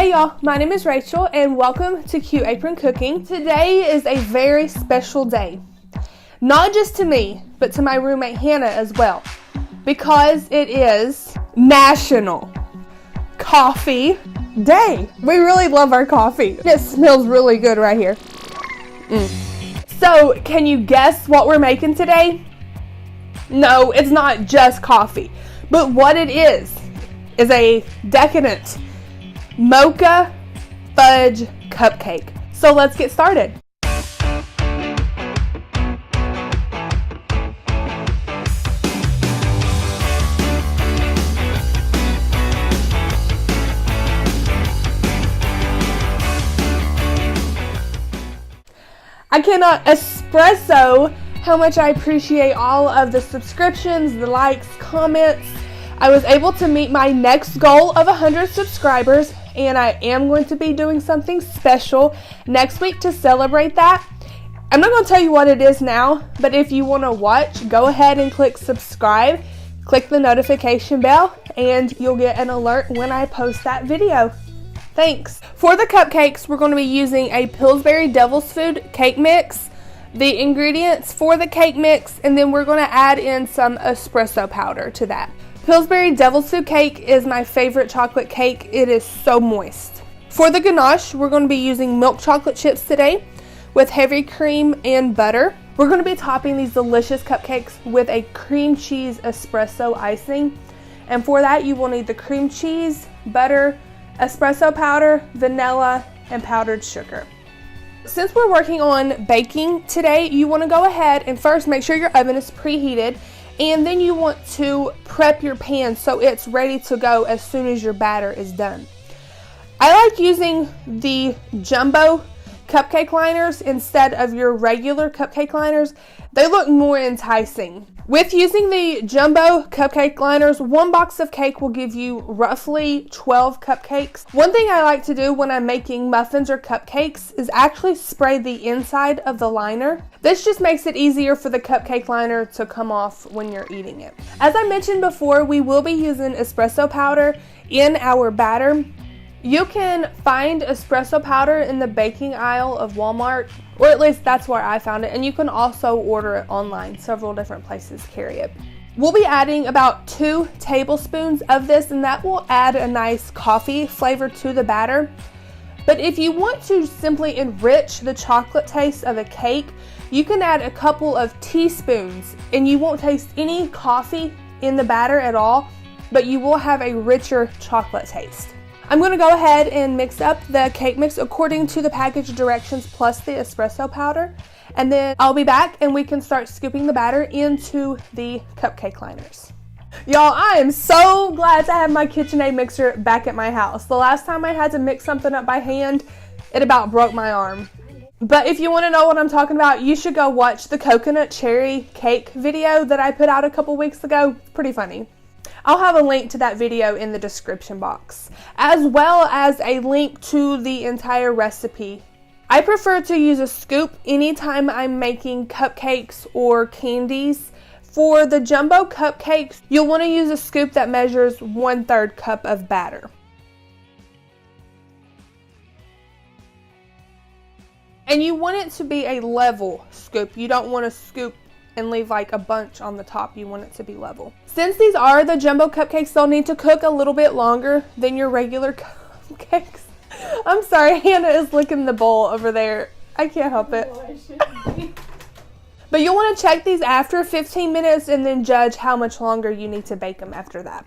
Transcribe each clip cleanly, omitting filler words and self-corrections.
Hey y'all, my name is Rachel and welcome to Cute Apron Cooking. Today is a very special day. Not just to me, but to my roommate Hannah as well. Because it is National Coffee Day. We really love our coffee. It smells really good right here. So, can you guess what we're making today? No, it's not just coffee. But what it is a decadent Mocha Fudge cupcake. So let's get started. I cannot espresso how much I appreciate all of the subscriptions, the likes, comments. I was able to meet my next goal of 100 subscribers, and I am going to be doing something special next week to celebrate that. I'm not going to tell you what it is now, but if you want to watch, go ahead and click subscribe, click the notification bell, and you'll get an alert when I post that video. Thanks. For the cupcakes, we're going to be using a Pillsbury Devil's Food cake mix, the ingredients for the cake mix, and then we're going to add in some espresso powder to that. Pillsbury Devil's Food cake is my favorite chocolate cake. It is so moist. For the ganache, we're going to be using milk chocolate chips today with heavy cream and butter. We're going to be topping these delicious cupcakes with a cream cheese espresso icing. And for that, you will need the cream cheese, butter, espresso powder, vanilla, and powdered sugar. Since we're working on baking today, you want to go ahead and first make sure your oven is preheated, and then you want to prep your pan so it's ready to go as soon as your batter is done. I like using the jumbo cupcake liners instead of your regular cupcake liners. They look more enticing. With using the jumbo cupcake liners, one box of cake will give you roughly 12 cupcakes. One thing I like to do when I'm making muffins or cupcakes is actually spray the inside of the liner. This just makes it easier for the cupcake liner to come off when you're eating it. As I mentioned before, we will be using espresso powder in our batter. You can find espresso powder in the baking aisle of Walmart, or at least that's where I found it, and you can also order it online. Several different places carry it. We'll be adding about 2 tablespoons of this, and that will add a nice coffee flavor to the batter. But if you want to simply enrich the chocolate taste of a cake, you can add a couple of teaspoons, and you won't taste any coffee in the batter at all, but you will have a richer chocolate taste. I'm going to go ahead and mix up the cake mix according to the package directions plus the espresso powder, and then I'll be back and we can start scooping the batter into the cupcake liners. Y'all, I am so glad to have my KitchenAid mixer back at my house. The last time I had to mix something up by hand, it about broke my arm. But if you want to know what I'm talking about, you should go watch the coconut cherry cake video that I put out a couple weeks ago. It's pretty funny. I'll have a link to that video in the description box, as well as a link to the entire recipe. I prefer to use a scoop anytime I'm making cupcakes or candies. For the jumbo cupcakes, you'll want to use a scoop that measures 1/3 cup of batter. And you want it to be a level scoop. You don't want to scoop and leave like a bunch on the top. You want it to be level. Since these are the jumbo cupcakes, they'll need to cook a little bit longer than your regular cupcakes. I'm sorry, Hannah is licking the bowl over there. I can't help it. But you'll want to check these after 15 minutes and then judge how much longer you need to bake them after that.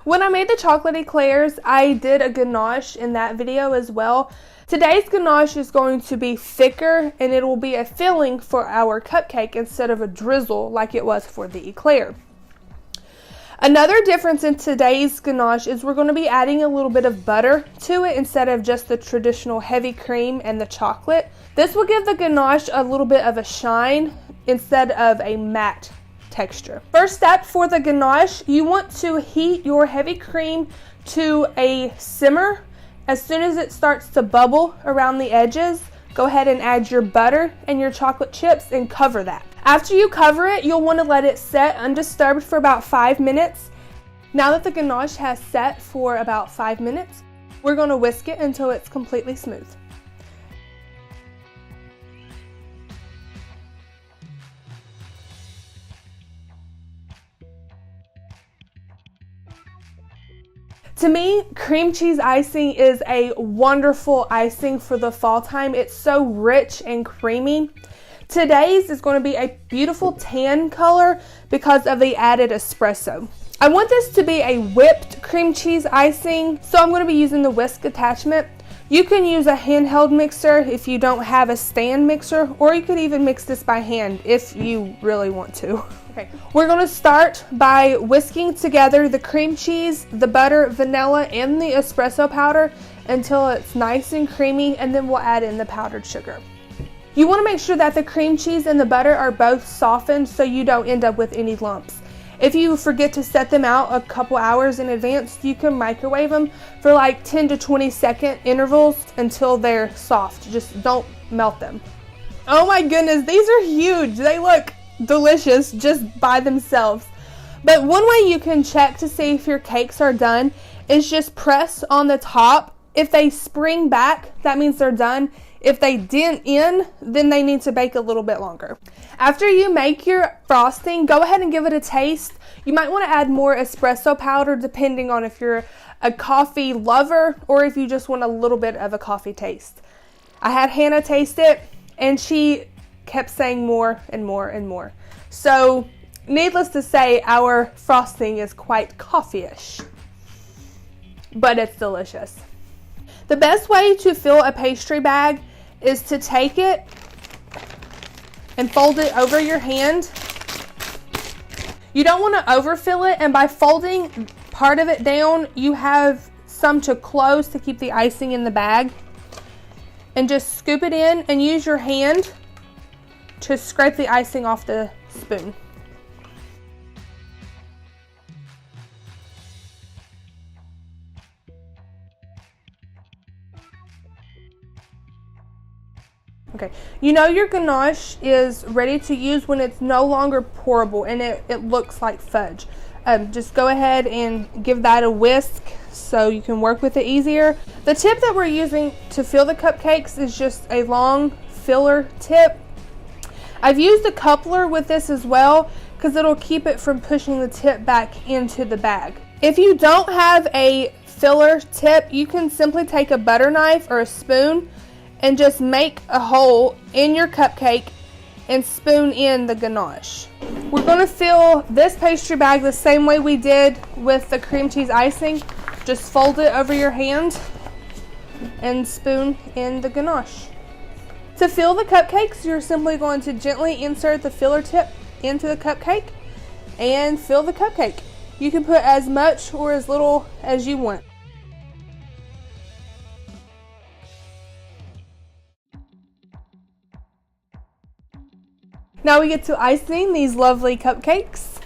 When I made the chocolate eclairs, I did a ganache in that video as well. Today's ganache is going to be thicker, and it will be a filling for our cupcake instead of a drizzle like it was for the eclair. Another difference in today's ganache is we're going to be adding a little bit of butter to it instead of just the traditional heavy cream and the chocolate. This will give the ganache a little bit of a shine instead of a matte texture. First step for the ganache, you want to heat your heavy cream to a simmer. As soon as it starts to bubble around the edges, go ahead and add your butter and your chocolate chips and cover that. After you cover it, you'll want to let it set undisturbed for about 5 minutes. Now that the ganache has set for about 5 minutes, We're going to whisk it until it's completely smooth. To me, cream cheese icing is a wonderful icing for the fall time. It's so rich and creamy. Today's is going to be a beautiful tan color because of the added espresso. I want this to be a whipped cream cheese icing, so I'm going to be using the whisk attachment. You can use a handheld mixer if you don't have a stand mixer, or you could even mix this by hand if you really want to. Okay, we're going to start by whisking together the cream cheese, the butter, vanilla, and the espresso powder until it's nice and creamy, and then we'll add in the powdered sugar. You want to make sure that the cream cheese and the butter are both softened so you don't end up with any lumps. If you forget to set them out a couple hours in advance, you can microwave them for like 10 to 20 second intervals until they're soft. Just don't melt them. Oh my goodness, these are huge. They look delicious just by themselves. But one way you can check to see if your cakes are done is just press on the top. If they spring back, that means they're done. If they dent in, then they need to bake a little bit longer. After you make your frosting, go ahead and give it a taste. You might want to add more espresso powder depending on if you're a coffee lover or if you just want a little bit of a coffee taste. I had Hannah taste it and she kept saying more and more and more. So needless to say, our frosting is quite coffee-ish, but it's delicious. The best way to fill a pastry bag is to take it and fold it over your hand. You don't want to overfill it, and by folding part of it down, you have some to close to keep the icing in the bag. And just scoop it in and use your hand to scrape the icing off the spoon. Okay, you know your ganache is ready to use when it's no longer pourable and it looks like fudge. Just go ahead and give that a whisk so you can work with it easier. The tip that we're using to fill the cupcakes is just a long filler tip. I've used a coupler with this as well because it'll keep it from pushing the tip back into the bag. If you don't have a filler tip, you can simply take a butter knife or a spoon and just make a hole in your cupcake and spoon in the ganache. We're going to fill this pastry bag the same way we did with the cream cheese icing. Just fold it over your hand and spoon in the ganache. To fill the cupcakes, you're simply going to gently insert the filler tip into the cupcake and fill the cupcake. You can put as much or as little as you want. Now we get to icing these lovely cupcakes.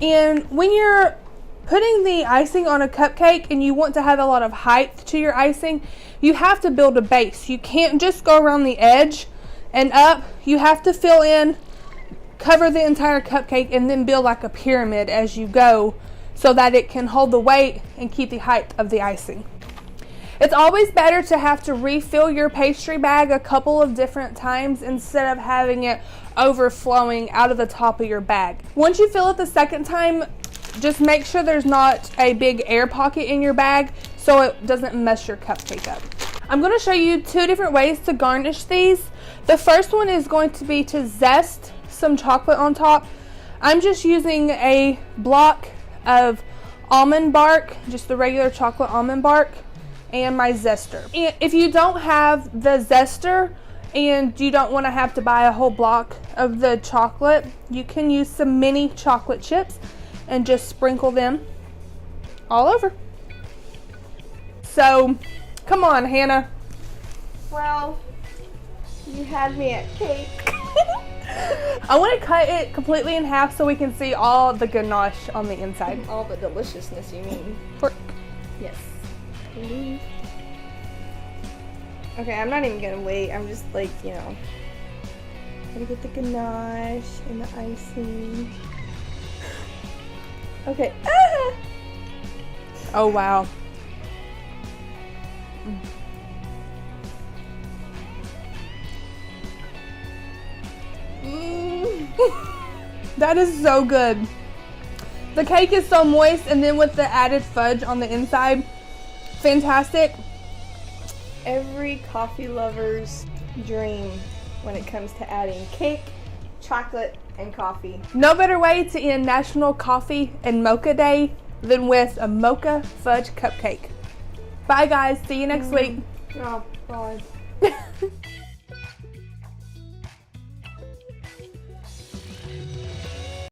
And when you're putting the icing on a cupcake and you want to have a lot of height to your icing, you have to build a base. You can't just go around the edge and up. You have to fill in, cover the entire cupcake, and then build like a pyramid as you go so that it can hold the weight and keep the height of the icing. It's always better to have to refill your pastry bag a couple of different times instead of having it overflowing out of the top of your bag. Once you fill it the second time, just make sure there's not a big air pocket in your bag so it doesn't mess your cupcake up. I'm going to show you two different ways to garnish these. The first one is going to be to zest some chocolate on top. I'm just using a block of almond bark, just the regular chocolate almond bark, and my zester. And if you don't have the zester and you don't want to have to buy a whole block of the chocolate, you can use some mini chocolate chips and just sprinkle them all over. So, come on, Hannah. Well, you had me at cake. I want to cut it completely in half so we can see all the ganache on the inside. All the deliciousness, you mean? Pork. Yes. Please. Okay, I'm not even gonna wait. I'm just like, gotta get the ganache and the icing. Okay. Ah! Oh, wow. That is so good. The cake is so moist, and then with the added fudge on the inside, fantastic. Every coffee lover's dream when it comes to adding cake, chocolate, and coffee. No better way to end National Coffee and Mocha Day than with a mocha fudge cupcake. Bye guys, see you next week. Oh, bye.